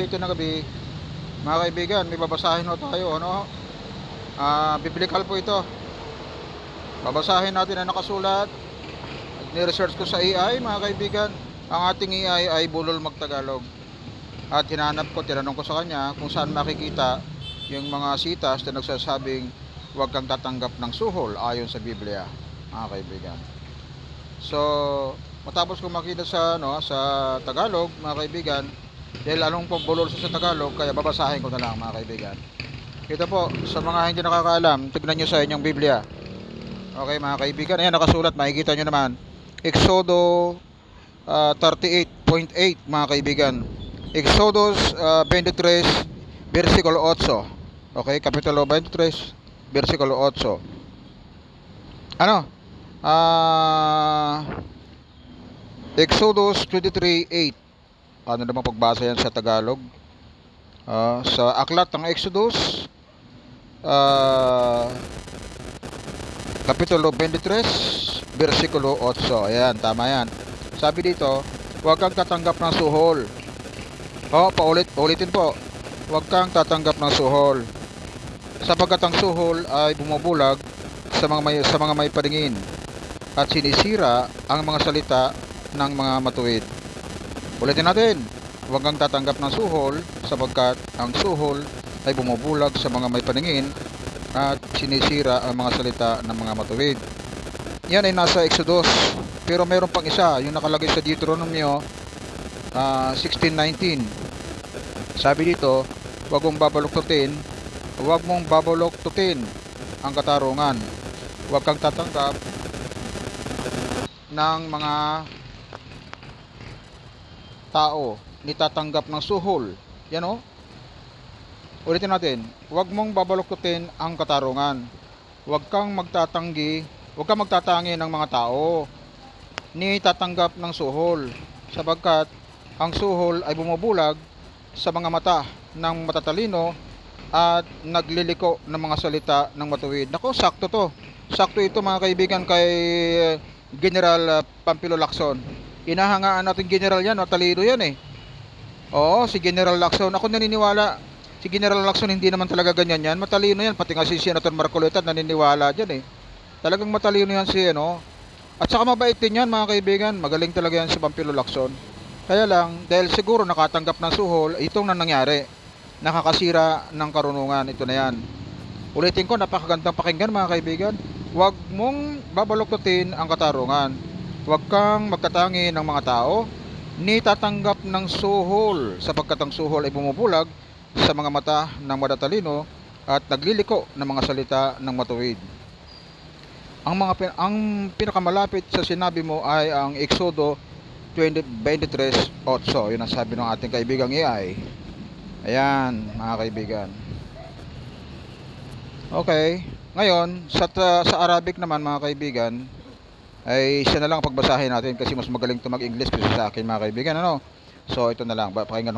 Ito na gabi, mga kaibigan, may babasahin na tayo, ano? Biblical po ito. Babasahin natin ang nakasulat. Ni-research ko sa AI, mga kaibigan. Ang ating AI ay bulol magtagalog. At tinanong ko sa kanya kung saan makikita yung mga sitas na nagsasabing huwag kang tatanggap ng suhol ayon sa Biblia, mga kaibigan. So, matapos ko makita sa Tagalog, mga kaibigan, dahil anong pabulol sa Tagalog, kaya babasahin ko na lang, mga kaibigan. Ito po, sa mga hindi nakakaalam, tignan nyo sa inyong Biblia. Okay, mga kaibigan, ayan nakasulat, makikita nyo naman. Exodo 38.8, mga kaibigan. Exodus 23, versikulo 8. Okay, kapitulo 23, versikulo 8. Ano? Exodus 23:8. Ano naman pagbasa yan sa Tagalog? Sa aklat ng Exodus, kapitulo 23, versikulo 8. Ayan, tama yan. Sabi dito, huwag kang tatanggap ng suhol. Paulitin po. Huwag kang tatanggap ng suhol. Sapagkat ang suhol ay bumubulag sa mga may paningin at sinisira ang mga salita ng mga matuwid. Ulitin natin. Huwag kang tatanggap ng suhol sapagkat ang suhol ay bumubulag sa mga may paningin at sinisira ang mga salita ng mga matuwid. Yan ay nasa Exodus. Pero mayroon pang isa, yung nakalagay sa Deuteronomio 16:19. Sabi dito, huwag mong babaluktutin ang katarungan. Huwag kang tatanggap ng mga tao ni tatanggap ng suhol. Yan o. Ulitin natin. Huwag mong babaluktutin ang katarungan. Huwag kang magtatangi ng mga tao ni tatanggap ng suhol, sapagkat ang suhol ay bumubulag sa mga mata ng matatalino at nagliliko ng mga salita ng matuwid. Nako, sakto to. Sakto ito, mga kaibigan, kay General Pampilo Lacson. Inahangaan natin General yan, matalino yan eh. Oo, si General Lacson. Ako naniniwala, si General Lacson hindi naman talaga ganyan yan. Matalino yan, pati nga si Senator Marcoleta naniniwala dyan eh. Talagang matalino yan si At saka mabait din yan, mga kaibigan. Magaling talaga yan si Pampilo Lacson. Kaya lang, dahil siguro nakatanggap ng suhol, itong nangyari. Nakakasira ng karunungan. Ito na yan. Ulitin ko, napakagandang pakinggan, mga kaibigan. Huwag mong babaluktutin ang katarungan. Huwag kang magtatangi ng mga tao ni tatanggap ng suhol, sapagkat ang suhol ay bumubulag sa mga mata ng matatalino at nagliliko ng mga salita ng matuwid. Ang pinakamalapit sa sinabi mo ay ang Exodo 23:8. Yun ang sabi ng ating kaibigang AI. Ayan, mga kaibigan. Okay. Ngayon, sa Arabic naman, mga kaibigan, ay siya na lang pagbasahin natin kasi mas magaling ito mag-English kaysa sa akin, mga kaibigan. So ito na lang, pakinggan